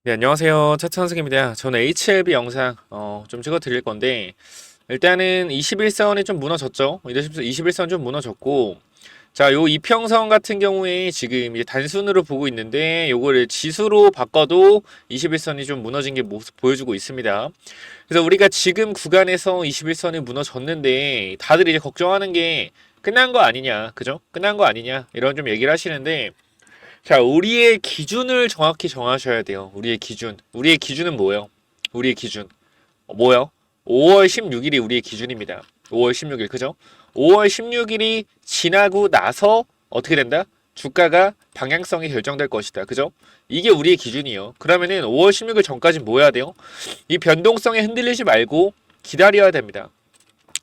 네, 안녕하세요. 차천승입니다. 저는 HLB 영상 좀 찍어 드릴 건데 일단은 21선이 좀 무너졌죠. 21선 좀 무너졌고 자, 요 이평선 같은 경우에 지금 이제 단순으로 보고 있는데 요거를 지수로 바꿔도 21선이 좀 무너진 게 모습 보여주고 있습니다. 그래서 우리가 지금 구간에서 21선이 무너졌는데 다들 이제 걱정하는 게 끝난 거 아니냐, 그죠? 끝난 거 아니냐 이런 좀 얘기를 하시는데 자, 우리의 기준을 정확히 정하셔야 돼요. 우리의 기준. 우리의 기준은 뭐예요? 우리의 기준. 뭐요? 5월 16일이 우리의 기준입니다. 5월 16일, 그죠? 5월 16일이 지나고 나서 어떻게 된다? 주가가 방향성이 결정될 것이다. 그죠? 이게 우리의 기준이에요. 그러면은 5월 16일 전까지 뭐 해야 돼요? 이 변동성에 흔들리지 말고 기다려야 됩니다.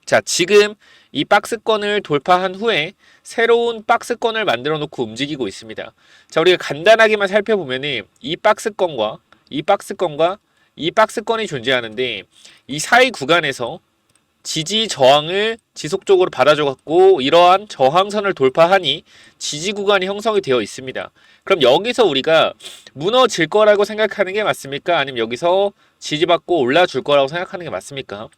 자, 지금 이 박스권을 돌파한 후에 새로운 박스권을 만들어 놓고 움직이고 있습니다. 자, 우리가 간단하게만 살펴보면은 이 박스권과 이 박스권과 이 박스권이 존재하는데 이 사이 구간에서 지지 저항을 지속적으로 받아줘갖고 이러한 저항선을 돌파하니 지지 구간이 형성이 되어 있습니다. 그럼 여기서 우리가 무너질 거라고 생각하는 게 맞습니까? 아니면 여기서 지지받고 올라줄 거라고 생각하는 게 맞습니까?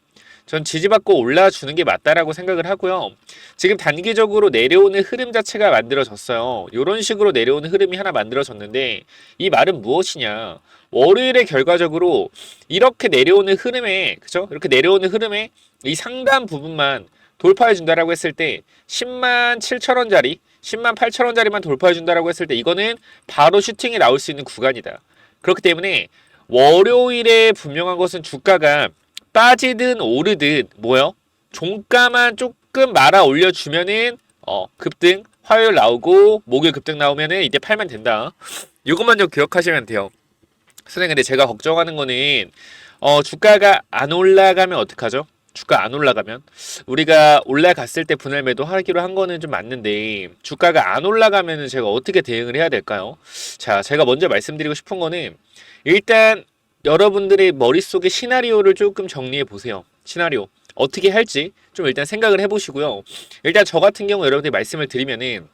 전 지지받고 올라주는 게 맞다라고 생각을 하고요. 지금 단기적으로 내려오는 흐름 자체가 만들어졌어요. 이런 식으로 내려오는 흐름이 하나 만들어졌는데 이 말은 무엇이냐? 월요일에 결과적으로 이렇게 내려오는 흐름에, 그죠? 이렇게 내려오는 흐름에 이 상단 부분만 돌파해 준다라고 했을 때 10만 7천 원짜리, 10만 8천 원짜리만 돌파해 준다라고 했을 때 이거는 바로 슈팅이 나올 수 있는 구간이다. 그렇기 때문에 월요일에 분명한 것은 주가가 빠지든 오르든 뭐요? 종가만 조금 말아 올려주면은 급등 화요일 나오고 목요일 급등 나오면은 이제 팔면 된다. 이것만 좀 기억하시면 돼요. 선생님 근데 제가 걱정하는 거는 주가가 안 올라가면 어떡하죠? 주가 안 올라가면 우리가 올라갔을 때 분할 매도 하기로 한 거는 좀 맞는데 주가가 안 올라가면은 제가 어떻게 대응을 해야 될까요? 자, 제가 먼저 말씀드리고 싶은 거는 일단 여러분들의 머릿속에 시나리오를 조금 정리해 보세요. 시나리오. 어떻게 할지 좀 일단 생각을 해 보시고요. 일단 저 같은 경우 여러분들이 말씀을 드리면은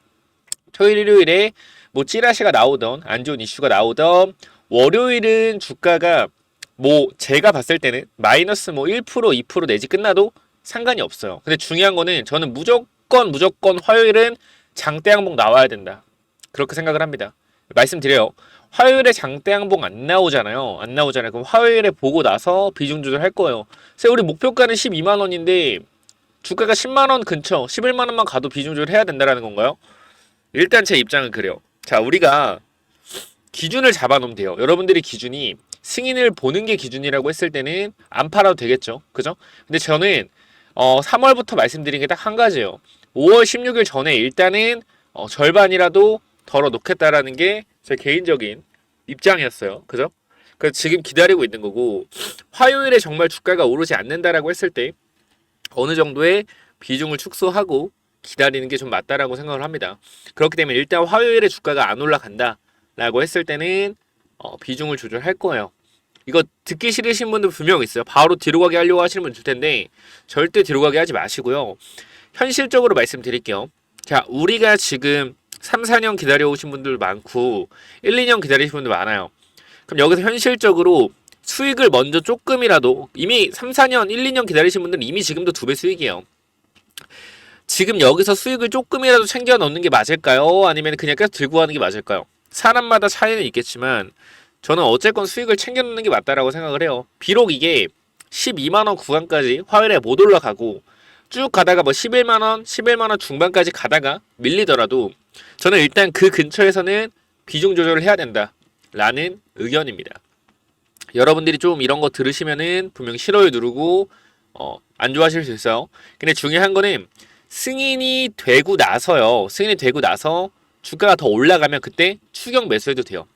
토요일, 일요일에 뭐 찌라시가 나오던 안 좋은 이슈가 나오던 월요일은 주가가 뭐 제가 봤을 때는 마이너스 뭐 1%, 2% 내지 끝나도 상관이 없어요. 근데 중요한 거는 저는 무조건 화요일은 장대 항복 나와야 된다. 그렇게 생각을 합니다. 말씀드려요. 화요일에 장대 항복 안 나오잖아요. 안 나오잖아요. 그럼 화요일에 보고 나서 비중 조절할 거예요. 그래서 우리 목표가는 12만 원인데 주가가 10만 원 근처, 11만 원만 가도 비중 조절해야 된다라는 건가요? 일단 제 입장은 그래요. 자, 우리가 기준을 잡아놓으면 돼요. 여러분들이 기준이 승인을 보는 게 기준이라고 했을 때는 안 팔아도 되겠죠. 그죠? 근데 저는 3월부터 말씀드린 게 딱 한 가지예요. 5월 16일 전에 일단은 절반이라도 덜어 놓겠다라는 게 제 개인적인 입장이었어요. 그죠? 그래서 지금 기다리고 있는 거고 화요일에 정말 주가가 오르지 않는다라고 했을 때 어느 정도의 비중을 축소하고 기다리는 게 좀 맞다라고 생각을 합니다. 그렇기 때문에 일단 화요일에 주가가 안 올라간다라고 했을 때는 비중을 조절할 거예요. 이거 듣기 싫으신 분들 분명 있어요. 바로 뒤로 가게 하려고 하시는 분 있을 텐데 절대 뒤로 가게 하지 마시고요. 현실적으로 말씀드릴게요. 자, 우리가 지금 3, 4년 기다려오신 분들 많고 1, 2년 기다리신 분들 많아요. 그럼 여기서 현실적으로 수익을 먼저 조금이라도 이미 3, 4년, 1, 2년 기다리신 분들은 이미 지금도 2배 수익이에요. 지금 여기서 수익을 조금이라도 챙겨 넣는 게 맞을까요? 아니면 그냥 계속 들고 가는 게 맞을까요? 사람마다 차이는 있겠지만 저는 어쨌건 수익을 챙겨 넣는 게 맞다라고 생각을 해요. 비록 이게 12만원 구간까지 화요일에 못 올라가고 쭉 가다가 뭐 11만원, 11만원 중반까지 가다가 밀리더라도 저는 일단 그 근처에서는 비중 조절을 해야 된다 라는 의견입니다. 여러분들이 좀 이런 거 들으시면은 분명히 싫어요 누르고 안 좋아하실 수 있어요. 근데 중요한 거는 승인이 되고 나서요. 승인이 되고 나서 주가가 더 올라가면 그때 추격 매수해도 돼요.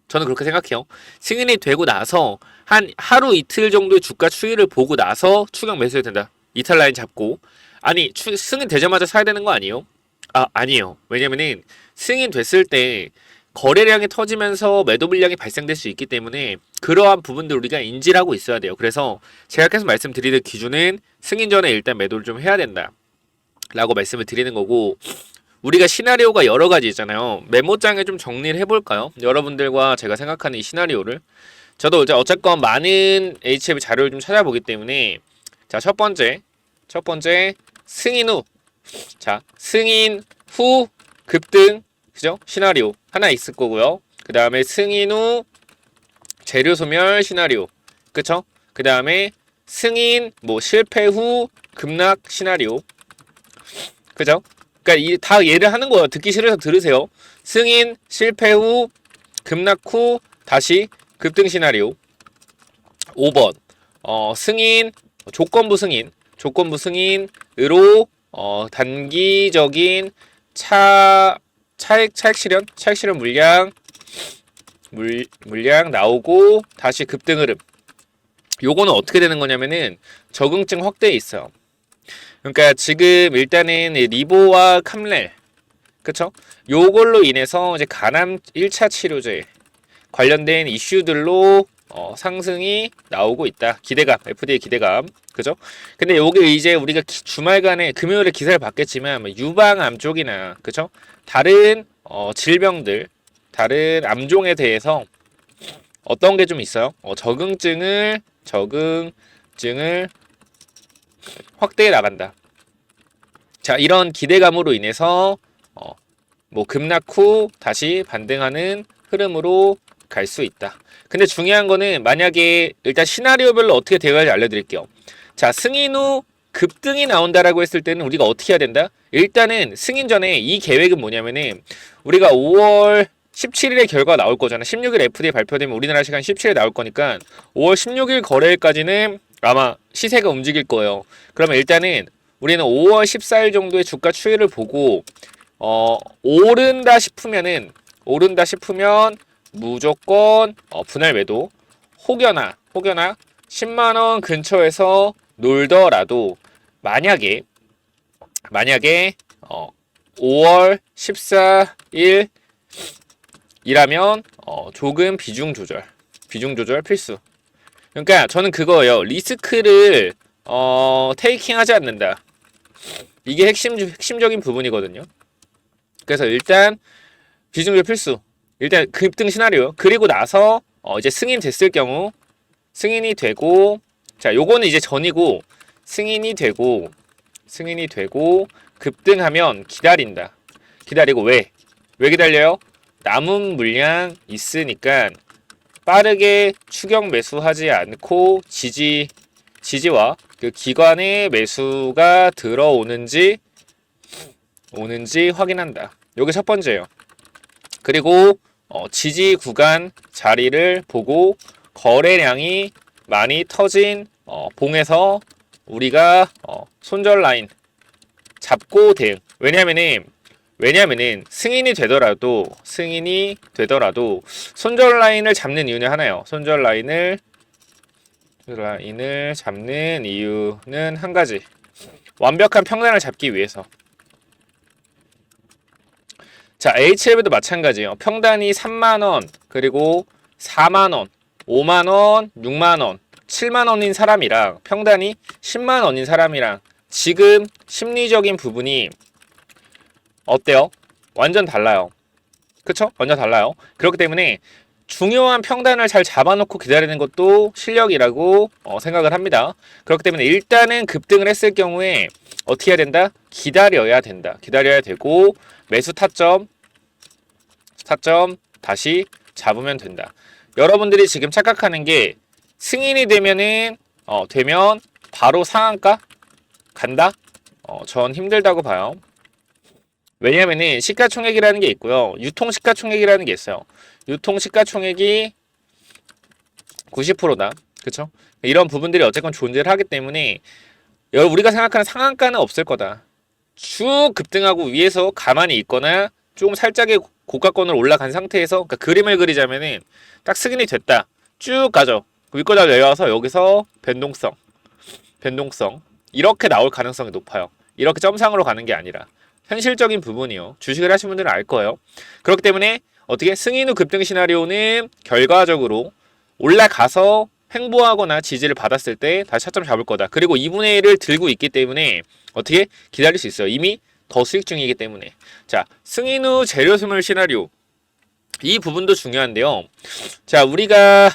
저는 그렇게 생각해요. 승인이 되고 나서 한 하루 이틀 정도의 주가 추이를 보고 나서 추격 매수해도 된다. 이탈 라인 잡고. 아니, 승인 되자마자 사야 되는 거 아니에요? 아니에요. 왜냐면은 승인 됐을 때 거래량이 터지면서 매도 물량이 발생될 수 있기 때문에 그러한 부분들 우리가 인지를 하고 있어야 돼요. 그래서 제가 계속 말씀드리는 기준은 승인 전에 일단 매도를 좀 해야 된다 라고 말씀을 드리는 거고 우리가 시나리오가 여러 가지 있잖아요. 메모장에 좀 정리를 해볼까요? 여러분들과 제가 생각하는 이 시나리오를. 저도 이제 어쨌건 많은 HF 자료를 좀 찾아보기 때문에 자, 첫 번째 승인 후. 자, 승인 후 급등, 그죠? 시나리오 하나 있을 거고요. 그 다음에 승인 후 재료 소멸 시나리오, 그쵸? 그 다음에 승인 뭐 실패 후 급락 시나리오, 그죠? 그러니까 다 예를 하는 거예요. 듣기 싫어서 들으세요. 승인 실패 후 급락 후 다시 급등 시나리오. 5번 승인 조건부 승인으로 단기적인 차익 실현 물량 나오고 다시 급등 흐름. 요거는 어떻게 되는 거냐면은 적응증 확대에 있어요. 그러니까 지금 일단은 리보와 캄렐, 그쵸? 요걸로 인해서 이제 간암 1차 치료제 관련된 이슈들로 상승이 나오고 있다. 기대감, FDA 기대감, 그죠? 근데 요게 이제 우리가 주말간에 금요일에 기사를 봤겠지만 뭐 유방암 쪽이나, 그쵸? 다른 질병들, 다른 암종에 대해서 어떤 게 좀 있어요? 적응증을 확대해 나간다. 자, 이런 기대감으로 인해서 뭐 급락 후 다시 반등하는 흐름으로 갈 수 있다. 근데 중요한 거는 만약에 일단 시나리오별로 어떻게 대응할지 알려드릴게요. 자, 승인 후 급등이 나온다라고 했을 때는 우리가 어떻게 해야 된다? 일단은 승인 전에 이 계획은 뭐냐면은 우리가 5월 17일에 결과 나올 거잖아. 16일 FDA 발표되면 우리나라 시간 17일에 나올 거니까 5월 16일 거래일까지는 아마 시세가 움직일 거예요. 그러면 일단은 우리는 5월 14일 정도의 주가 추이를 보고 오른다 싶으면 무조건 분할 매도. 혹여나 10만원 근처에서 놀더라도 만약에 5월 14일 이라면 조금 비중 조절 필수. 그러니까 저는 그거예요. 리스크를 테이킹하지 않는다. 이게 핵심적인 부분이거든요. 그래서 일단 비중 조절 필수. 일단 급등 시나리오. 그리고 나서 이제 승인 됐을 경우 승인이 되고, 자, 요거는 이제 전이고, 승인이 되고 급등하면 기다린다. 기다리고 왜 기다려요? 남은 물량 있으니까 빠르게 추격 매수하지 않고 지지와 그 기관의 매수가 들어오는지 확인한다. 요게 첫 번째예요. 그리고 지지 구간 자리를 보고 거래량이 많이 터진 봉에서 우리가 손절 라인 잡고 대응. 왜냐면은 승인이 되더라도 손절 라인을 잡는 이유는 하나예요. 손절 라인을 잡는 이유는 한 가지. 완벽한 평단을 잡기 위해서. 자, HLB도 마찬가지예요. 평단이 3만원, 그리고 4만원, 5만원, 6만원, 7만원인 사람이랑 평단이 10만원인 사람이랑 지금 심리적인 부분이 어때요? 완전 달라요. 그쵸? 완전 달라요. 그렇기 때문에 중요한 평단을 잘 잡아놓고 기다리는 것도 실력이라고 생각을 합니다. 그렇기 때문에 일단은 급등을 했을 경우에 어떻게 해야 된다? 기다려야 되고 매수 타점 다시 잡으면 된다. 여러분들이 지금 착각하는 게 승인이 되면 바로 상한가 간다? 전 힘들다고 봐요. 왜냐면은 시가총액이라는 게 있고요. 유통 시가총액이라는 게 있어요. 유통 시가총액이 90%다. 그쵸? 이런 부분들이 어쨌건 존재를 하기 때문에 우리가 생각하는 상한가는 없을 거다. 쭉 급등하고 위에서 가만히 있거나 조금 살짝의 고가권으로 올라간 상태에서, 그러니까 그림을 그리자면은 딱 승인이 됐다. 쭉 가죠. 윗거다 내려와서 여기서 변동성 이렇게 나올 가능성이 높아요. 이렇게 점상으로 가는 게 아니라 현실적인 부분이요. 주식을 하신 분들은 알 거예요. 그렇기 때문에 어떻게 승인 후 급등 시나리오는 결과적으로 올라가서 횡보하거나 지지를 받았을 때 다시 차점 잡을 거다. 그리고 2분의 1을 들고 있기 때문에 어떻게 기다릴 수 있어요. 이미 더 수익 중이기 때문에. 자, 승인 후 재료 소멸 시나리오. 이 부분도 중요한데요. 자, 우리가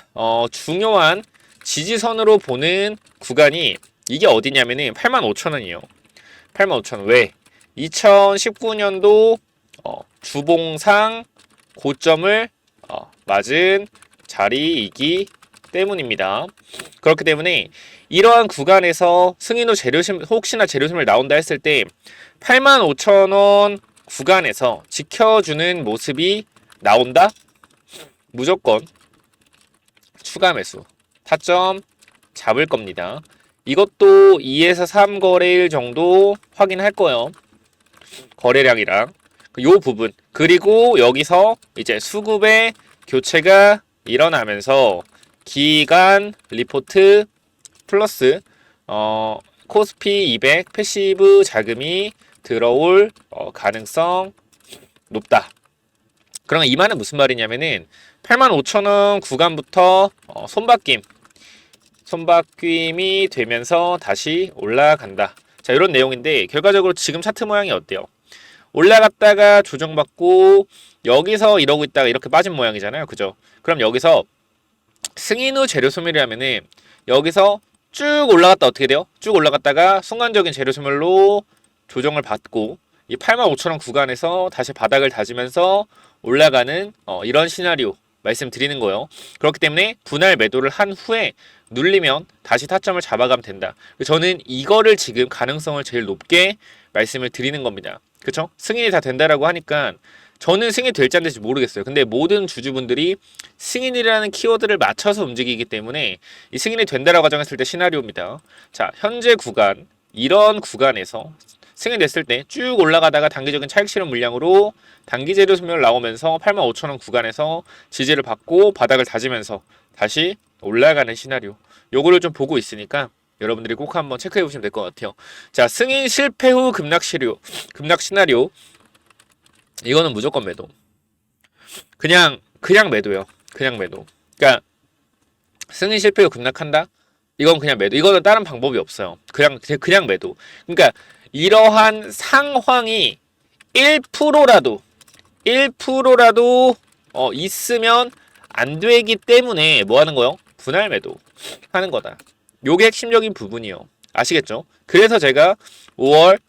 중요한 지지선으로 보는 구간이 이게 어디냐면은 85,000원이에요. 85,000원. 왜? 2019년도 주봉상 고점을 맞은 자리이기 때문입니다. 그렇기 때문에 이러한 구간에서 승인 후 혹시나 재료심을 나온다 했을 때 85,000원 구간에서 지켜주는 모습이 나온다? 무조건 추가 매수 타점 잡을 겁니다. 이것도 2에서 3거래일 정도 확인할 거예요. 거래량이랑 요 부분. 그리고 여기서 이제 수급의 교체가 일어나면서 기간 리포트 플러스 코스피 200 패시브 자금이 들어올 가능성 높다. 그럼 이 말은 무슨 말이냐면은 85,000원 구간부터 손바뀜이 되면서 다시 올라간다. 자, 이런 내용인데 결과적으로 지금 차트 모양이 어때요? 올라갔다가 조정받고 여기서 이러고 있다가 이렇게 빠진 모양이잖아요. 그죠? 그럼 여기서 승인 후 재료 소멸이라면은 여기서 쭉 올라갔다 어떻게 돼요? 쭉 올라갔다가 순간적인 재료 소멸로 조정을 받고 이 85,000원 구간에서 다시 바닥을 다지면서 올라가는 이런 시나리오 말씀드리는 거예요. 그렇기 때문에 분할 매도를 한 후에 눌리면 다시 타점을 잡아가면 된다. 저는 이거를 지금 가능성을 제일 높게 말씀을 드리는 겁니다. 그쵸? 승인이 다 된다라고 하니까 저는 승인이 될지 안 될지 모르겠어요. 근데 모든 주주분들이 승인이라는 키워드를 맞춰서 움직이기 때문에 이 승인이 된다라고 가정했을 때 시나리오입니다. 자, 현재 구간 이런 구간에서 승인됐을 때 쭉 올라가다가 단기적인 차익 실현 물량으로 단기 재료 소멸 나오면서 85,000원 구간에서 지지를 받고 바닥을 다지면서 다시 올라가는 시나리오. 요거를 좀 보고 있으니까 여러분들이 꼭 한번 체크해 보시면 될 것 같아요. 자, 승인 실패 후 급락 시나리오. 이거는 무조건 매도. 그냥 매도요. 그냥 매도. 그러니까 승인 실패 후 급락한다? 이건 그냥 매도. 이거는 다른 방법이 없어요. 그냥 매도. 그러니까 이러한 상황이 1%라도 있으면 안 되기 때문에 뭐 하는 거요? 분할 매도 하는 거다. 요게 핵심적인 부분이요. 아시겠죠? 그래서 제가 5월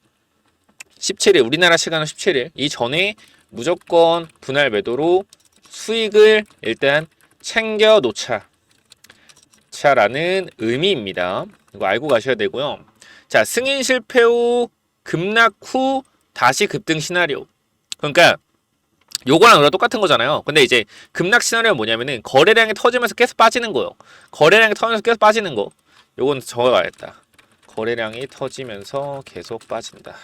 17일 우리나라 시간은 17일 이전에 무조건 분할 매도로 수익을 일단 챙겨 놓자라는 의미입니다. 이거 알고 가셔야 되고요. 자, 승인 실패 후 급락 후 다시 급등 시나리오. 그러니까 요거랑 이거랑 똑같은 거잖아요. 근데 이제 급락 시나리오는 뭐냐면은 거래량이 터지면서 계속 빠지는 거예요. 거래량이 터지면서 계속 빠지는 거. 요건 적어야겠다. 거래량이 터지면서 계속 빠진다.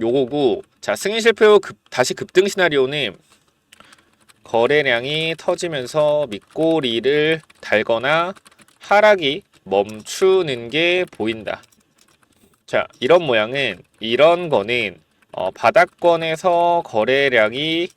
요거고, 자, 승인 실패 후 다시 급등 시나리오는 거래량이 터지면서 밑꼬리를 달거나 하락이 멈추는 게 보인다. 자, 이런 거는 바닥권에서 거래량이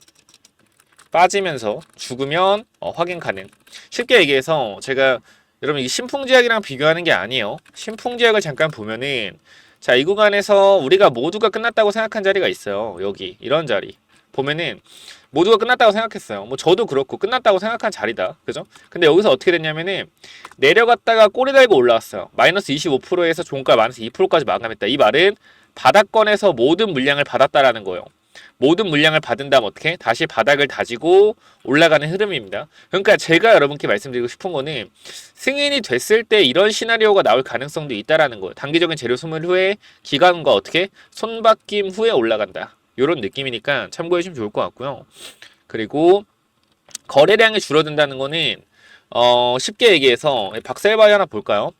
빠지면서 죽으면 확인 가능. 쉽게 얘기해서 제가 여러분 이 신풍제약이랑 비교하는 게 아니에요. 신풍제약을 잠깐 보면은 자, 이 구간에서 우리가 모두가 끝났다고 생각한 자리가 있어요. 여기 이런 자리 보면은 모두가 끝났다고 생각했어요. 뭐 저도 그렇고 끝났다고 생각한 자리다. 그죠? 근데 여기서 어떻게 됐냐면은 내려갔다가 꼬리 달고 올라왔어요. 마이너스 25%에서 종가 마이너스 2%까지 마감했다. 이 말은 바닥권에서 모든 물량을 받았다라는 거예요. 모든 물량을 받은 다음 어떻게? 다시 바닥을 다지고 올라가는 흐름입니다. 그러니까 제가 여러분께 말씀드리고 싶은 거는 승인이 됐을 때 이런 시나리오가 나올 가능성도 있다라는 거예요. 단기적인 재료 소멸 후에 기간과 어떻게? 손바뀜 후에 올라간다. 이런 느낌이니까 참고해 주시면 좋을 것 같고요. 그리고 거래량이 줄어든다는 거는 쉽게 얘기해서 박셀바이 하나 볼까요?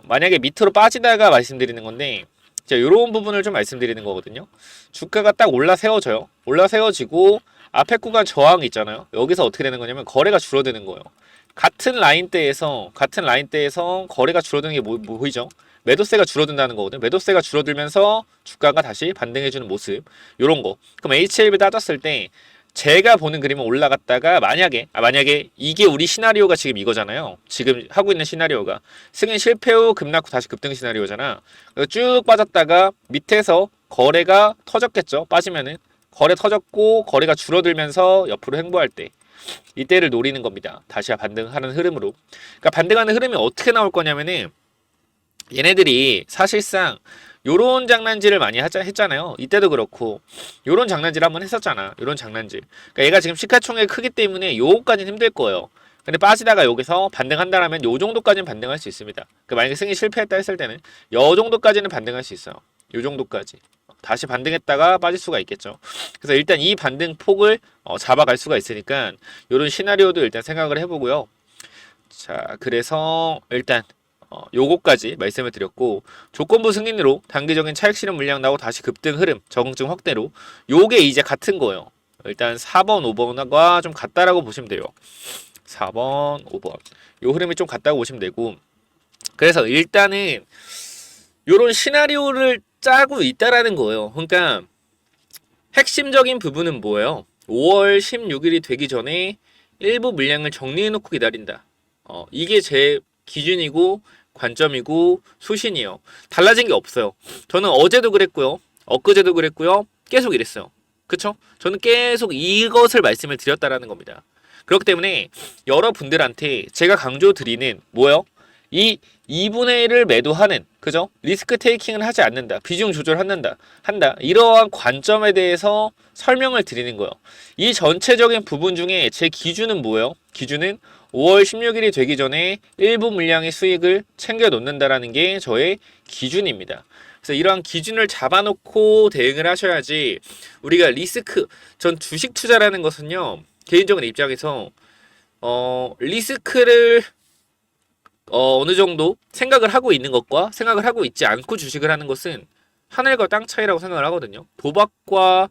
만약에 밑으로 빠지다가 말씀드리는 건데 자, 요런 부분을 좀 말씀드리는 거거든요. 주가가 딱 올라세워져요. 올라세워지고 앞에 구간 저항이 있잖아요. 여기서 어떻게 되는 거냐면 거래가 줄어드는 거예요. 같은 라인대에서 거래가 줄어드는 게 보이죠? 매도세가 줄어든다는 거거든요. 매도세가 줄어들면서 주가가 다시 반등해주는 모습. 요런 거. 그럼 HLB 따졌을 때 제가 보는 그림은 올라갔다가 만약에 이게 우리 시나리오가 지금 이거잖아요. 지금 하고 있는 시나리오가 승인 실패 후 급락 후 다시 급등 시나리오잖아. 쭉 빠졌다가 밑에서 거래가 터졌겠죠. 빠지면은 거래 터졌고 거래가 줄어들면서 옆으로 횡보할 때 이때를 노리는 겁니다. 다시 반등하는 흐름으로. 그러니까 반등하는 흐름이 어떻게 나올 거냐면은 얘네들이 사실상 요런 장난질을 많이 했잖아요. 이때도 그렇고 요런 장난질 한번 했었잖아. 요런 장난질. 그러니까 얘가 지금 시가총액이 크기 때문에 요거까지는 힘들 거예요. 근데 빠지다가 여기서 반등한다라면 요 정도까지는 반등할 수 있습니다. 그러니까 만약에 승인 실패했다 했을 때는 요 정도까지는 반등할 수 있어요. 요 정도까지. 다시 반등했다가 빠질 수가 있겠죠. 그래서 일단 이 반등 폭을 잡아갈 수가 있으니까 요런 시나리오도 일단 생각을 해보고요. 자, 그래서 일단 요거까지 말씀을 드렸고 조건부 승인으로 단기적인 차익 실현 물량 나오고 다시 급등 흐름 적응증 확대로 요게 이제 같은 거예요. 일단 4번, 5번과 좀 같다라고 보시면 돼요. 4번, 5번 요 흐름이 좀 같다고 보시면 되고 그래서 일단은 요런 시나리오를 짜고 있다라는 거예요. 그러니까 핵심적인 부분은 뭐예요? 5월 16일이 되기 전에 일부 물량을 정리해놓고 기다린다. 이게 제 기준이고 관점이고 수신이에요. 달라진 게 없어요. 저는 어제도 그랬고요. 엊그제도 그랬고요. 계속 이랬어요. 그쵸? 저는 계속 이것을 말씀을 드렸다라는 겁니다. 그렇기 때문에 여러분들한테 제가 강조드리는 뭐예요? 이 2분의 1을 매도하는 그죠? 리스크 테이킹은 하지 않는다. 비중 조절한다. 이러한 관점에 대해서 설명을 드리는 거예요. 이 전체적인 부분 중에 제 기준은 뭐예요? 기준은 5월 16일이 되기 전에 일부 물량의 수익을 챙겨 놓는다라는 게 저의 기준입니다. 그래서 이러한 기준을 잡아놓고 대응을 하셔야지 우리가 리스크 전 주식 투자라는 것은요. 개인적인 입장에서 리스크를 어느 정도 생각을 하고 있는 것과 생각을 하고 있지 않고 주식을 하는 것은 하늘과 땅 차이라고 생각을 하거든요. 도박과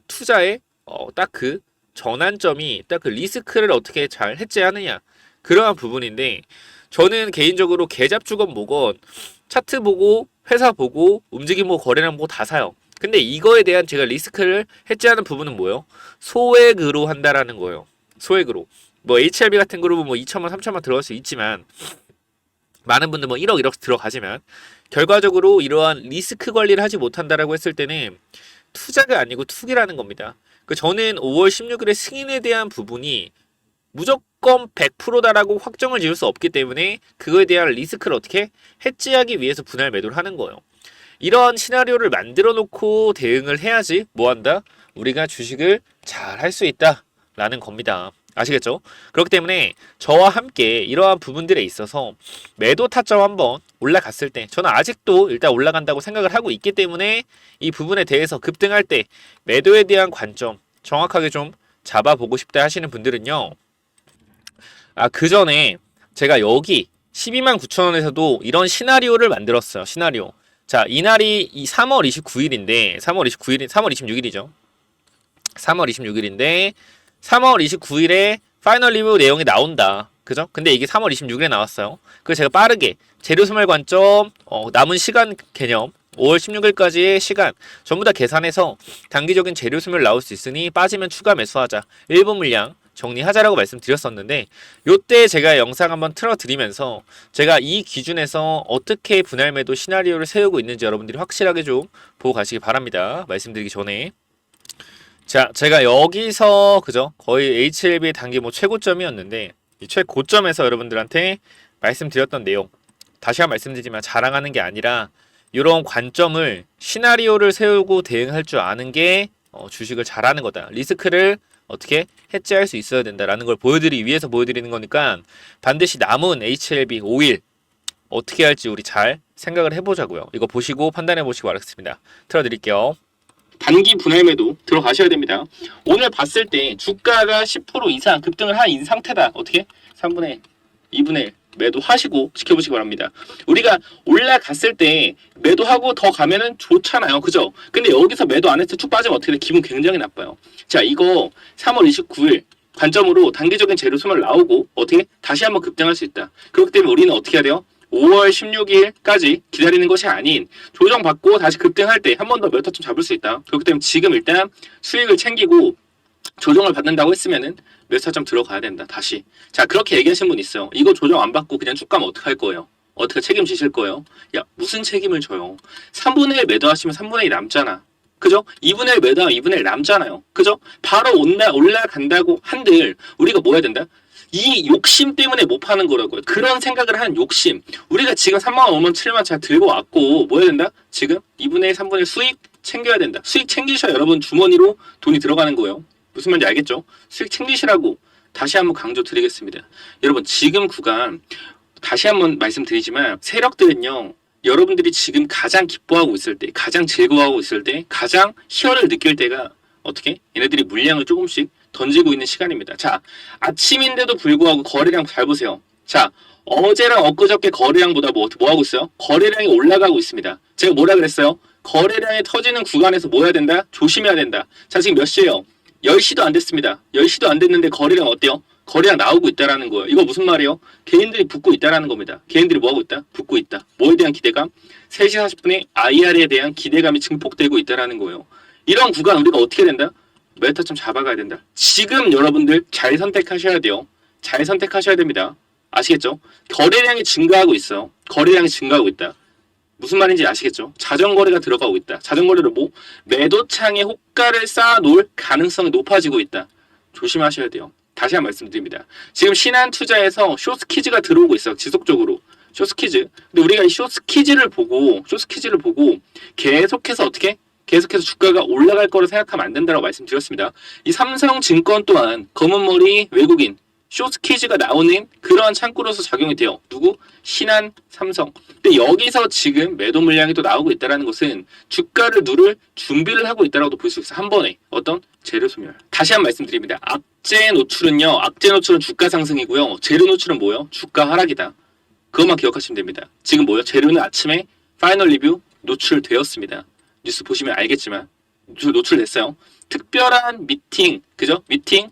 투자의 딱 그 전환점이 딱 그 리스크를 어떻게 잘 해제하느냐 그러한 부분인데 저는 개인적으로 계잡주건 뭐건 차트 보고 회사 보고 움직임 보고 거래량 보고 다 사요. 근데 이거에 대한 제가 리스크를 해제하는 부분은 뭐예요? 소액으로 한다라는 거예요. 소액으로. 뭐 HLB 같은 그룹은 뭐 2천만 3천만 들어갈 수 있지만 많은 분들 뭐 1억 1억 들어가지만 결과적으로 이러한 리스크 관리를 하지 못한다라고 했을 때는 투자가 아니고 투기라는 겁니다. 저는 5월 16일에 승인에 대한 부분이 무조건 100%다라고 확정을 지을 수 없기 때문에 그거에 대한 리스크를 어떻게 해지하기 위해서 분할 매도를 하는 거예요. 이러한 시나리오를 만들어 놓고 대응을 해야지 뭐한다? 우리가 주식을 잘 할 수 있다라는 겁니다. 아시겠죠? 그렇기 때문에 저와 함께 이러한 부분들에 있어서 매도 타점 한번 올라갔을 때 저는 아직도 일단 올라간다고 생각을 하고 있기 때문에 이 부분에 대해서 급등할 때 매도에 대한 관점 정확하게 좀 잡아보고 싶다 하시는 분들은요. 그 전에 제가 여기 129,000원에서도 이런 시나리오를 만들었어요. 시나리오. 자, 이날이 3월 29일인데 3월 26일이죠. 3월 26일인데 3월 29일에 파이널 리뷰 내용이 나온다. 그죠? 근데 이게 3월 26일에 나왔어요. 그래서 제가 빠르게 재료 소멸 관점, 남은 시간 개념, 5월 16일까지의 시간 전부 다 계산해서 단기적인 재료 소멸 나올 수 있으니 빠지면 추가 매수하자. 일부 물량 정리하자라고 말씀드렸었는데 요때 제가 영상 한번 틀어드리면서 제가 이 기준에서 어떻게 분할 매도 시나리오를 세우고 있는지 여러분들이 확실하게 좀 보고 가시기 바랍니다. 말씀드리기 전에. 자, 제가 여기서 그죠? 거의 HLB의 단기 뭐 최고점이었는데 이 최고점에서 여러분들한테 말씀드렸던 내용 다시 한번 말씀드리지만 자랑하는 게 아니라 이런 관점을 시나리오를 세우고 대응할 줄 아는 게 주식을 잘하는 거다. 리스크를 어떻게 해지할 수 있어야 된다라는 걸 보여드리기 위해서 보여드리는 거니까 반드시 남은 HLB 5일 어떻게 할지 우리 잘 생각을 해보자고요. 이거 보시고 판단해 보시기 바라겠습니다. 틀어드릴게요. 단기 분할 매도 들어가셔야 됩니다. 오늘 봤을 때 주가가 10% 이상 급등을 한 상태다. 어떻게? 3분의 2분의 1 매도하시고 지켜보시기 바랍니다. 우리가 올라갔을 때 매도하고 더 가면은 좋잖아요. 그죠? 근데 여기서 매도 안 해서 쭉 빠지면 어떻게 돼? 기분 굉장히 나빠요. 자, 이거 3월 29일 관점으로 단기적인 재료 소멸 나오고 어떻게 다시 한번 급등할 수 있다. 그렇기 때문에 우리는 어떻게 해야 돼요? 5월 16일까지 기다리는 것이 아닌 조정받고 다시 급등할 때 한 번 더 몇 타점 잡을 수 있다. 그렇기 때문에 지금 일단 수익을 챙기고 조정을 받는다고 했으면은 몇 타점 들어가야 된다. 다시. 자, 그렇게 얘기하신 분 있어요. 이거 조정 안 받고 그냥 쭉 가면 어떡할 거예요? 어떻게 책임지실 거예요? 야, 무슨 책임을 져요? 3분의 1 매도하시면 3분의 1 남잖아. 그죠? 2분의 1 매도하면 2분의 1 남잖아요. 그죠? 바로 올라간다고 한들 우리가 뭐 해야 된다? 이 욕심 때문에 못 파는 거라고요. 그런 생각을 하는 욕심. 우리가 지금 3만 원, 5만, 7만 잘 들고 왔고 뭐 해야 된다? 지금 2분의 1, 3분의 1 수익 챙겨야 된다. 수익 챙기셔야 여러분 주머니로 돈이 들어가는 거예요. 무슨 말인지 알겠죠? 수익 챙기시라고 다시 한번 강조드리겠습니다. 여러분 지금 구간 다시 한번 말씀드리지만 세력들은요. 여러분들이 지금 가장 기뻐하고 있을 때, 가장 즐거워하고 있을 때, 가장 희열을 느낄 때가 어떻게? 얘네들이 물량을 조금씩 던지고 있는 시간입니다. 자, 아침인데도 불구하고 거래량 잘 보세요. 자, 어제랑 엊그저께 거래량보다 뭐 하고 있어요? 거래량이 올라가고 있습니다. 제가 뭐라 그랬어요? 거래량이 터지는 구간에서 뭐 해야 된다? 조심해야 된다. 자, 지금 몇 시예요? 10시도 안 됐습니다. 10시도 안 됐는데 거래량 어때요? 거래량 나오고 있다라는 거예요. 이거 무슨 말이에요? 개인들이 붙고 있다라는 겁니다. 개인들이 뭐 하고 있다? 붙고 있다. 뭐에 대한 기대감? 3시 40분에 IR에 대한 기대감이 증폭되고 있다라는 거예요. 이런 구간 우리가 어떻게 된다? 메타 좀 잡아가야 된다. 지금 여러분들 잘 선택하셔야 돼요. 잘 선택하셔야 됩니다. 아시겠죠? 거래량이 증가하고 있어요. 거래량이 증가하고 있다. 무슨 말인지 아시겠죠? 자전거래가 들어가고 있다. 자전거래로 뭐? 매도창에 호가를 쌓아놓을 가능성이 높아지고 있다. 조심하셔야 돼요. 다시 한 번 말씀드립니다. 지금 신한투자에서 숏스키즈가 들어오고 있어요. 지속적으로. 숏스키즈. 근데 우리가 이 숏스키즈를 보고 계속해서 어떻게? 계속해서 주가가 올라갈 거로 생각하면 안 된다고 말씀드렸습니다. 이 삼성증권 또한 검은머리 외국인 숏스키즈가 나오는 그러한 창구로서 작용이 돼요. 누구? 신한, 삼성. 근데 여기서 지금 매도 물량이 또 나오고 있다는 것은 주가를 누를 준비를 하고 있다고 볼 수 있어요. 한 번에. 어떤? 재료 소멸. 다시 한 번 말씀드립니다. 악재 노출은 주가 상승이고요. 재료 노출은 뭐예요? 주가 하락이다. 그것만 기억하시면 됩니다. 지금 뭐예요? 재료는 아침에 파이널 리뷰 노출되었습니다. 뉴스 보시면 알겠지만 노출됐어요. 특별한 미팅, 그죠?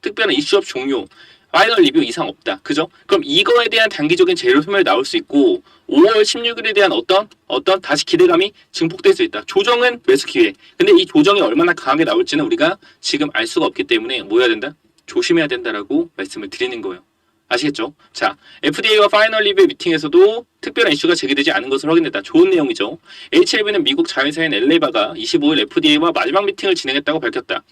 특별한 이슈업 종료. 파이널 리뷰 이상 없다. 그죠? 그럼 이거에 대한 단기적인 재료 소멸이 나올 수 있고 5월 16일에 대한 어떤 다시 기대감이 증폭될 수 있다. 조정은 매수 기회. 근데 이 조정이 얼마나 강하게 나올지는 우리가 지금 알 수가 없기 때문에 뭐 해야 된다? 조심해야 된다라고 말씀을 드리는 거예요. 아시겠죠? 자, FDA와 파이널 리뷰 미팅에서도 특별한 이슈가 제기되지 않은 것을 확인했다. 좋은 내용이죠. HLB는 미국 자회사인 엘레바가 25일 FDA와 마지막 미팅을 진행했다고 밝혔다.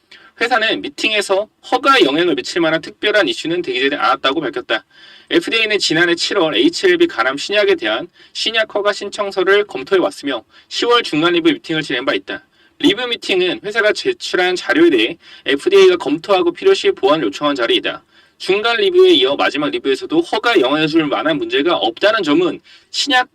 회사는 미팅에서 허가에 영향을 미칠 만한 특별한 이슈는 제기되지 않았다고 밝혔다. FDA는 지난해 7월 HLB 간암 신약에 대한 신약 허가 신청서를 검토해 왔으며 10월 중간 리뷰 미팅을 진행한 바 있다. 리뷰 미팅은 회사가 제출한 자료에 대해 FDA가 검토하고 필요시 보완을 요청한 자리이다. 중간 리뷰에 이어 마지막 리뷰에서도 허가에 영향을 줄 만한 문제가 없다는 점은 신약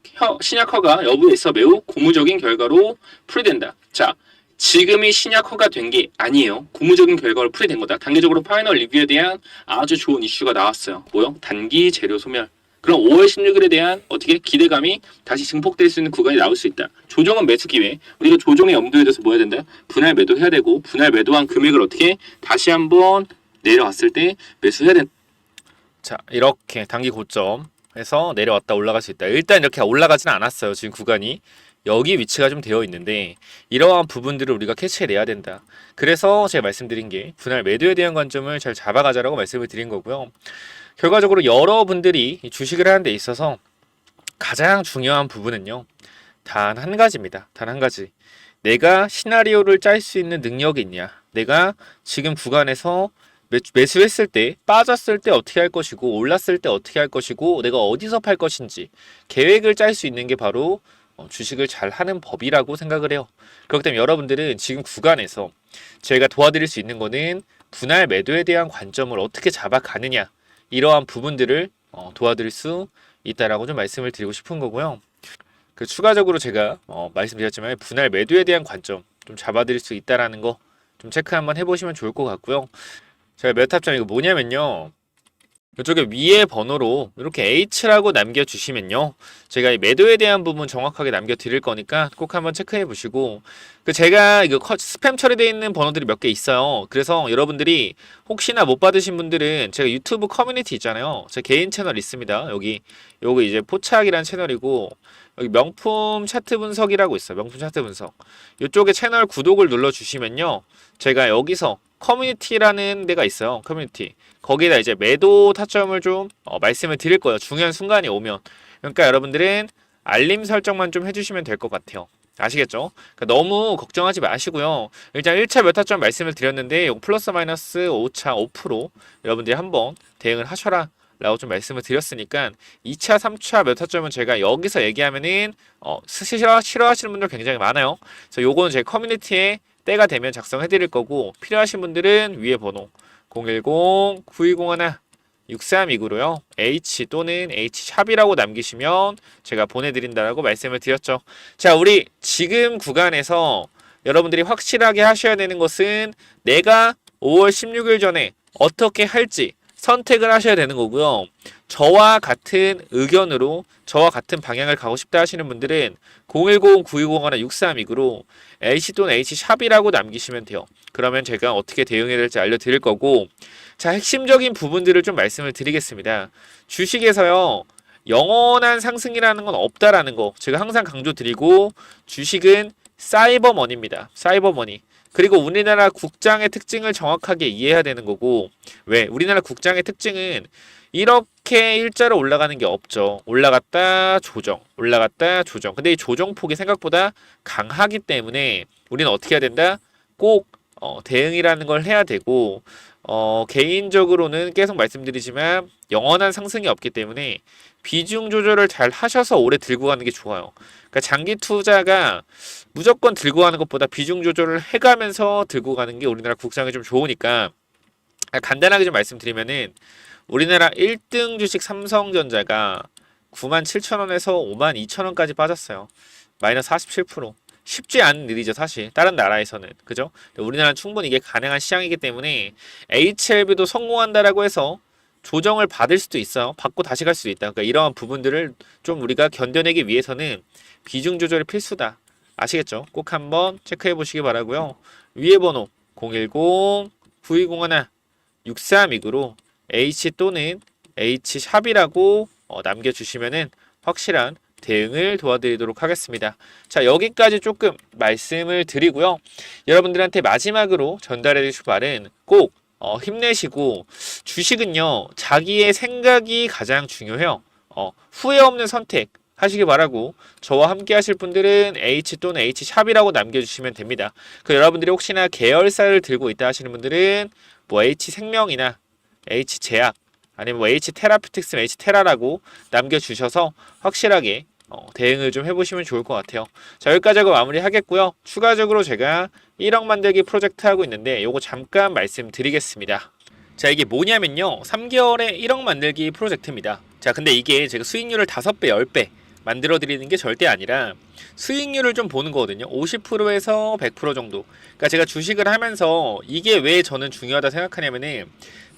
허가 여부에 있어 매우 고무적인 결과로 풀이된다. 자, 지금이 신약 허가된 게 아니에요. 고무적인 결과로 풀이된 거다. 단계적으로 파이널 리뷰에 대한 아주 좋은 이슈가 나왔어요. 뭐요? 단기 재료 소멸. 그럼 5월 16일에 대한 어떻게 기대감이 다시 증폭될 수 있는 구간이 나올 수 있다. 조정은 매수 기회. 우리가 조정의 염두에 둬서 뭐 해야 된다? 분할 매도해야 되고 분할 매도한 금액을 어떻게 다시 한번 내려왔을 때 매수해야 된다. 자, 이렇게 단기 고점에서 내려왔다 올라갈 수 있다. 일단 이렇게 올라가지는 않았어요. 지금 구간이. 여기 위치가 좀 되어 있는데 이러한 부분들을 우리가 캐치해내야 된다. 그래서 제가 말씀드린 게 분할 매도에 대한 관점을 잘 잡아가자라고 말씀을 드린 거고요. 결과적으로 여러분들이 주식을 하는 데 있어서 가장 중요한 부분은요. 단 한 가지입니다. 단 한 가지. 내가 시나리오를 짤 수 있는 능력이 있냐. 내가 지금 구간에서 매수했을 때, 빠졌을 때 어떻게 할 것이고, 올랐을 때 어떻게 할 것이고, 내가 어디서 팔 것인지 계획을 짤 수 있는 게 바로 주식을 잘 하는 법이라고 생각을 해요. 그렇기 때문에 여러분들은 지금 구간에서 제가 도와드릴 수 있는 거는 분할 매도에 대한 관점을 어떻게 잡아가느냐, 이러한 부분들을 도와드릴 수 있다라고 좀 말씀을 드리고 싶은 거고요. 추가적으로 제가 말씀드렸지만 분할 매도에 대한 관점 좀 잡아드릴 수 있다라는 거 좀 체크 한번 해보시면 좋을 것 같고요. 제가 메타탑장 이거 뭐냐면요. 이쪽에 위에 번호로 이렇게 H라고 남겨주시면요. 제가 이 매도에 대한 부분 정확하게 남겨드릴 거니까 꼭 한번 체크해 보시고 제가 이거 스팸 처리되어 있는 번호들이 몇 개 있어요. 그래서 여러분들이 혹시나 못 받으신 분들은 제가 유튜브 커뮤니티 있잖아요. 제 개인 채널 있습니다. 요거 이제 포착이란 채널이고 여기 명품 차트 분석이라고 있어요. 명품 차트 분석. 이쪽에 채널 구독을 눌러주시면요. 제가 여기서 커뮤니티라는 데가 있어요. 커뮤니티. 거기에다 이제 매도 타점을 좀 말씀을 드릴 거예요. 중요한 순간이 오면. 그러니까 여러분들은 알림 설정만 좀 해주시면 될 것 같아요. 아시겠죠? 그러니까 너무 걱정하지 마시고요. 일단 1차 몇 타점 말씀을 드렸는데 이거 플러스 마이너스 5차 5% 여러분들이 한번 대응을 하셔라 라고 좀 말씀을 드렸으니까 2차 3차 몇 타점은 제가 여기서 얘기하면은 싫어하시는 분들 굉장히 많아요. 그래서 요거는 제 커뮤니티에 때가 되면 작성해 드릴 거고 필요하신 분들은 위에 번호 010-9201 6329로요. H 또는 H샵이라고 남기시면 제가 보내드린다라고 말씀을 드렸죠. 자, 우리 지금 구간에서 여러분들이 확실하게 하셔야 되는 것은 내가 5월 16일 전에 어떻게 할지 선택을 하셔야 되는 거고요. 저와 같은 의견으로 저와 같은 방향을 가고 싶다 하시는 분들은 010-9201-6329로 H 또는 H샵이라고 남기시면 돼요. 그러면 제가 어떻게 대응해야 될지 알려드릴 거고 자, 핵심적인 부분들을 좀 말씀을 드리겠습니다. 주식에서요, 영원한 상승이라는 건 없다라는 거 제가 항상 강조드리고 주식은 사이버머니입니다. 사이버머니. 그리고 우리나라 국장의 특징을 정확하게 이해해야 되는 거고 왜? 우리나라 국장의 특징은 이렇게 일자로 올라가는 게 없죠. 올라갔다 조정, 올라갔다 조정. 근데 이 조정폭이 생각보다 강하기 때문에 우리는 어떻게 해야 된다? 꼭 대응이라는 걸 해야 되고 개인적으로는 계속 말씀드리지만 영원한 상승이 없기 때문에 비중 조절을 잘 하셔서 오래 들고 가는 게 좋아요. 그러니까 장기 투자가 무조건 들고 가는 것보다 비중 조절을 해가면서 들고 가는 게 우리나라 국장이 좀 좋으니까 간단하게 좀 말씀드리면은 우리나라 1등 주식 삼성전자가 97,000원에서 52,000원까지 빠졌어요. 마이너스 47%. 쉽지 않은 일이죠, 사실. 다른 나라에서는. 그죠? 우리나라는 충분히 이게 가능한 시장이기 때문에 HLB도 성공한다라고 해서 조정을 받을 수도 있어요. 받고 다시 갈 수도 있다. 그러니까 이러한 부분들을 좀 우리가 견뎌내기 위해서는 비중 조절이 필수다. 아시겠죠? 꼭 한번 체크해 보시기 바라고요. 위에 번호 010-9201-6329로 H 또는 H샵이라고 남겨주시면은 확실한 대응을 도와드리도록 하겠습니다. 자, 여기까지 조금 말씀을 드리고요. 여러분들한테 마지막으로 전달해드리고 말은 꼭 힘내시고 주식은요 자기의 생각이 가장 중요해요. 후회 없는 선택 하시기 바라고 저와 함께 하실 분들은 H 또는 H샵이라고 남겨주시면 됩니다. 그 여러분들이 혹시나 계열사를 들고 있다 하시는 분들은 뭐 H생명이나 H제약 아니면 뭐 H테라피틱스, H테라라고 남겨주셔서 확실하게 대응을 좀 해보시면 좋을 것 같아요. 자, 여기까지 하고 마무리 하겠고요. 추가적으로 제가 1억 만들기 프로젝트 하고 있는데 요거 잠깐 말씀드리겠습니다. 자, 이게 뭐냐면요 3개월에 1억 만들기 프로젝트입니다. 자, 근데 이게 제가 수익률을 5배, 10배 만들어 드리는 게 절대 아니라 수익률을 좀 보는 거거든요. 50%에서 100% 정도. 그러니까 제가 주식을 하면서 이게 왜 저는 중요하다 생각하냐면은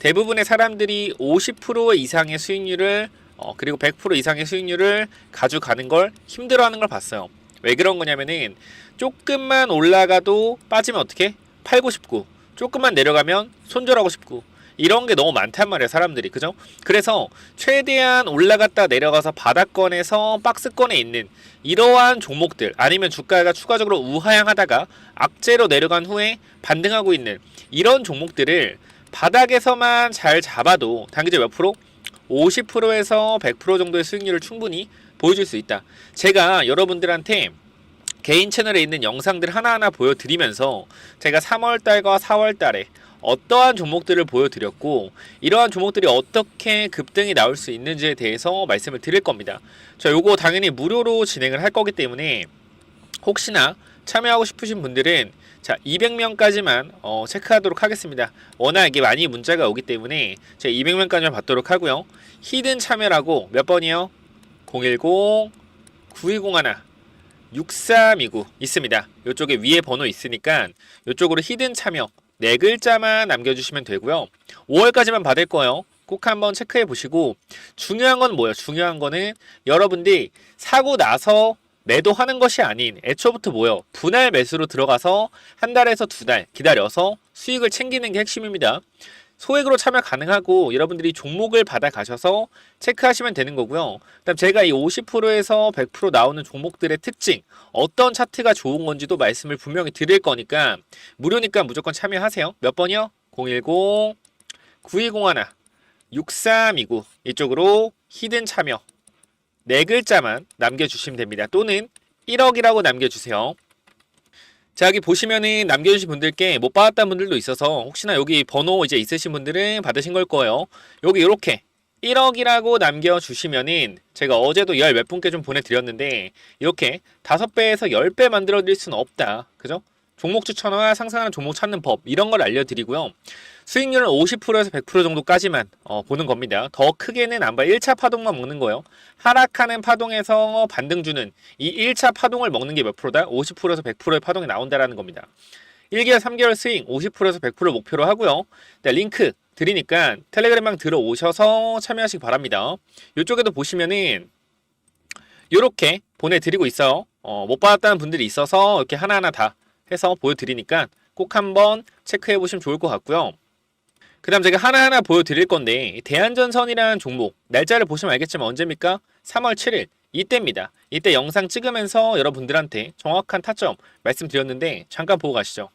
대부분의 사람들이 50% 이상의 수익률을 그리고 100% 이상의 수익률을 가져가는 걸 힘들어하는 걸 봤어요. 왜 그런 거냐면은 조금만 올라가도 빠지면 어떻게? 팔고 싶고 조금만 내려가면 손절하고 싶고 이런 게 너무 많단 말이에요, 사람들이. 그죠? 그래서 최대한 올라갔다 내려가서 바닥권에서 박스권에 있는 이러한 종목들 아니면 주가가 추가적으로 우하향하다가 악재로 내려간 후에 반등하고 있는 이런 종목들을 바닥에서만 잘 잡아도 단기적 몇 프로? 50%에서 100% 정도의 수익률을 충분히 보여줄 수 있다. 제가 여러분들한테 개인 채널에 있는 영상들 하나하나 보여드리면서 제가 3월달과 4월달에 어떠한 종목들을 보여드렸고 이러한 종목들이 어떻게 급등이 나올 수 있는지에 대해서 말씀을 드릴 겁니다. 자, 요거 당연히 무료로 진행을 할 거기 때문에 혹시나 참여하고 싶으신 분들은 자 200명까지만 체크하도록 하겠습니다. 워낙 이게 많이 문자가 오기 때문에 제가 200명까지만 받도록 하고요. 히든 참여라고 몇 번이요? 010-9201-6329 있습니다. 이쪽에 위에 번호 있으니까 이쪽으로 히든 참여 4글자만 남겨주시면 되고요. 5월까지만 받을 거예요. 꼭 한번 체크해 보시고 중요한 건 뭐예요? 중요한 거는 여러분들이 사고 나서 매도하는 것이 아닌 애초부터 뭐예요? 분할 매수로 들어가서 한 달에서 2달 기다려서 수익을 챙기는 게 핵심입니다. 소액으로 참여 가능하고 여러분들이 종목을 받아 가셔서 체크하시면 되는 거고요. 그다음 제가 이 50%에서 100% 나오는 종목들의 특징, 어떤 차트가 좋은 건지도 말씀을 분명히 드릴 거니까 무료니까 무조건 참여하세요. 몇 번이요? 010-9201-6329 이쪽으로 히든 참여 네 글자만 남겨주시면 됩니다. 또는 1억이라고 남겨주세요. 자, 여기 보시면은 남겨주신 분들께 못 받았다는 분들도 있어서 혹시나 여기 번호 이제 있으신 분들은 받으신 걸 거예요. 여기 이렇게 1억이라고 남겨주시면은 제가 어제도 열 몇 분께 좀 보내드렸는데 이렇게 5배에서 10배 만들어 드릴 수는 없다. 그죠? 종목 추천과 상승하는 종목 찾는 법 이런 걸 알려드리고요. 수익률은 50%에서 100% 정도까지만 보는 겁니다. 더 크게는 안 봐요. 1차 파동만 먹는 거예요. 하락하는 파동에서 반등 주는 이 1차 파동을 먹는 게 몇 프로다? 50%에서 100%의 파동이 나온다라는 겁니다. 1개월, 3개월 수익 50%에서 100% 목표로 하고요. 네, 링크 드리니까 텔레그램방 들어오셔서 참여하시기 바랍니다. 이쪽에도 보시면은 이렇게 보내드리고 있어요. 못 받았다는 분들이 있어서 이렇게 하나하나 다 해서 보여드리니까 꼭 한번 체크해 보시면 좋을 것 같고요. 그 다음 제가 하나하나 보여드릴 건데 대한전선이라는 종목 날짜를 보시면 알겠지만 언제입니까? 3월 7일 이때입니다. 이때 영상 찍으면서 여러분들한테 정확한 타점 말씀드렸는데 잠깐 보고 가시죠.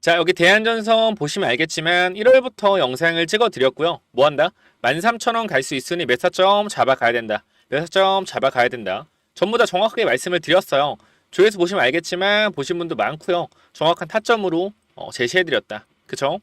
자, 여기 대한전선 보시면 알겠지만 1월부터 영상을 찍어 드렸고요. 뭐 한다? 13,000원 갈 수 있으니 몇 사점 잡아가야 된다. 몇 사점 잡아가야 된다. 전부 다 정확하게 말씀을 드렸어요. 조회수 보시면 알겠지만 보신 분도 많고요. 정확한 타점으로 제시해 드렸다. 그쵸?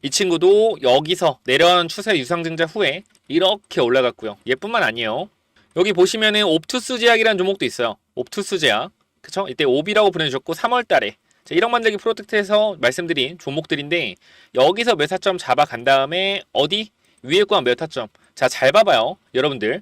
이 친구도 여기서 내려가는 추세 유상증자 후에 이렇게 올라갔고요. 얘뿐만 아니에요. 여기 보시면은 옵투스 제약이라는 종목도 있어요. 옵투스 제약. 그쵸? 이때 옵이라고 보내주셨고 3월 달에 1억 만들기 프로젝트에서 말씀드린 종목들인데 여기서 몇 타점 잡아간 다음에 어디? 위에 거한 몇 타점. 자, 잘 봐봐요. 여러분들.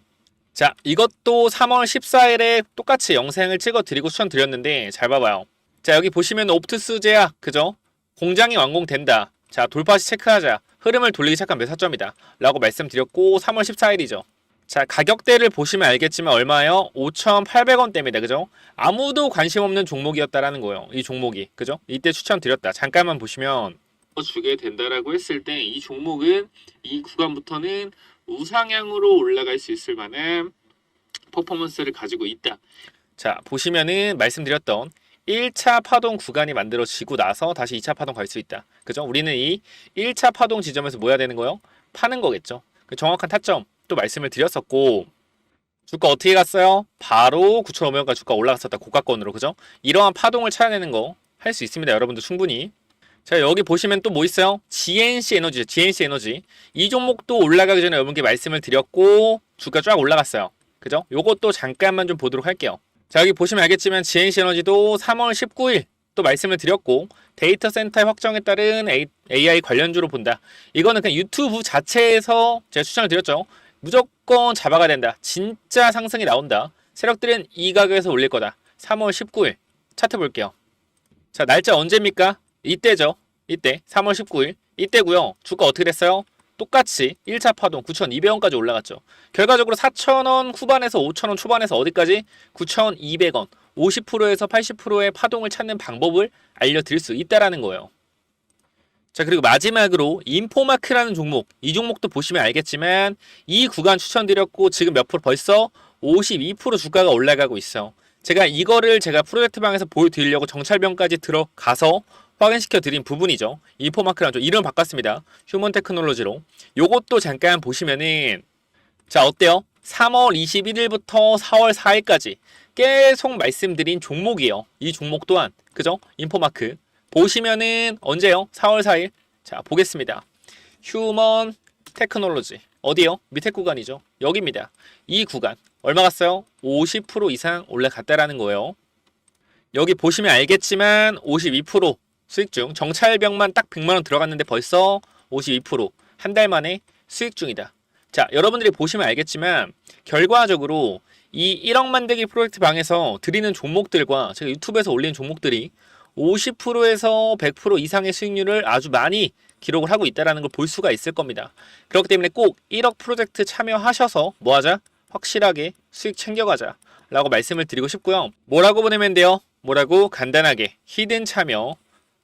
자, 이것도 3월 14일에 똑같이 영상을 찍어 드리고 추천드렸는데 잘 봐봐요. 자, 여기 보시면 옵투스 제약. 그죠? 공장이 완공된다. 자, 돌파시 체크하자. 흐름을 돌리기 시작한 몇 타점이다. 라고 말씀드렸고 3월 14일이죠. 자, 가격대를 보시면 알겠지만 얼마예요? 5,800원대입니다. 그죠? 아무도 관심 없는 종목이었다라는 거예요. 이 종목이. 그죠? 이때 추천드렸다. 잠깐만 보시면 주게 된다라고 했을 때 이 종목은 이 구간부터는 우상향으로 올라갈 수 있을 만한 퍼포먼스를 가지고 있다. 자, 보시면은 말씀드렸던 1차 파동 구간이 만들어지고 나서 다시 2차 파동 갈 수 있다. 그죠? 우리는 이 1차 파동 지점에서 뭐 해야 되는 거예요? 파는 거겠죠. 그 정확한 타점 또 말씀을 드렸었고 주가 어떻게 갔어요? 바로 9,500원까지 주가 올라갔었다. 고가권으로. 그죠? 이러한 파동을 찾아내는 거 할 수 있습니다. 여러분들 충분히. 자, 여기 보시면 또 뭐 있어요? GNC 에너지, GNC 에너지. 이 종목도 올라가기 전에 여러분께 말씀을 드렸고 주가 쫙 올라갔어요. 그죠? 요것도 잠깐만 좀 보도록 할게요. 자, 여기 보시면 알겠지만 GNC 에너지도 3월 19일 또 말씀을 드렸고 데이터 센터의 확정에 따른 AI 관련주로 본다. 이거는 그냥 유튜브 자체에서 제가 추천을 드렸죠. 무조건 잡아가야 된다. 진짜 상승이 나온다. 세력들은 이 가격에서 올릴 거다. 3월 19일 차트 볼게요. 자, 날짜 언제입니까? 이때죠. 이때 3월 19일 이때고요. 주가 어떻게 됐어요? 똑같이 1차 파동 9,200원까지 올라갔죠. 결과적으로 4,000원 후반에서 5,000원 초반에서 어디까지? 9,200원 50%에서 80%의 파동을 찾는 방법을 알려드릴 수 있다라는 거예요. 자, 그리고 마지막으로 인포마크라는 종목, 이 종목도 보시면 알겠지만 이 구간 추천드렸고 지금 몇 프로 벌써 52% 주가가 올라가고 있어요. 제가 이거를 제가 프로젝트 방에서 보여드리려고 정찰병까지 들어가서 확인시켜 드린 부분이죠. 인포마크라는 종 이름 바꿨습니다. 휴먼 테크놀로지로. 요것도 잠깐 보시면은 자, 어때요? 3월 21일부터 4월 4일까지 계속 말씀드린 종목이에요. 이 종목 또한 그죠? 인포마크 보시면은 언제요? 4월 4일. 자, 보겠습니다. 휴먼 테크놀로지 어디요? 밑에 구간이죠. 여기입니다. 이 구간 얼마 갔어요? 50% 이상 올라갔다라는 거예요. 여기 보시면 알겠지만 52% 수익 중 정찰병만 딱 100만원 들어갔는데 벌써 52% 한 달 만에 수익 중이다. 자, 여러분들이 보시면 알겠지만 결과적으로 이 1억 만들기 프로젝트 방에서 드리는 종목들과 제가 유튜브에서 올리는 종목들이 50%에서 100% 이상의 수익률을 아주 많이 기록을 하고 있다는 걸 볼 수가 있을 겁니다. 그렇기 때문에 꼭 1억 프로젝트 참여하셔서 뭐 하자? 확실하게 수익 챙겨가자 라고 말씀을 드리고 싶고요. 뭐라고 보내면 돼요? 뭐라고? 간단하게 히든 참여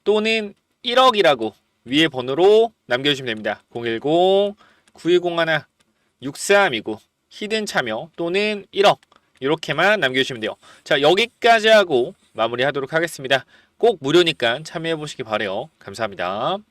또는 1억이라고 위에 번호로 남겨주시면 됩니다. 010-9201-6329 히든 참여 또는 1억 이렇게만 남겨주시면 돼요. 자, 여기까지 하고 마무리하도록 하겠습니다. 꼭 무료니까 참여해보시기 바래요. 감사합니다.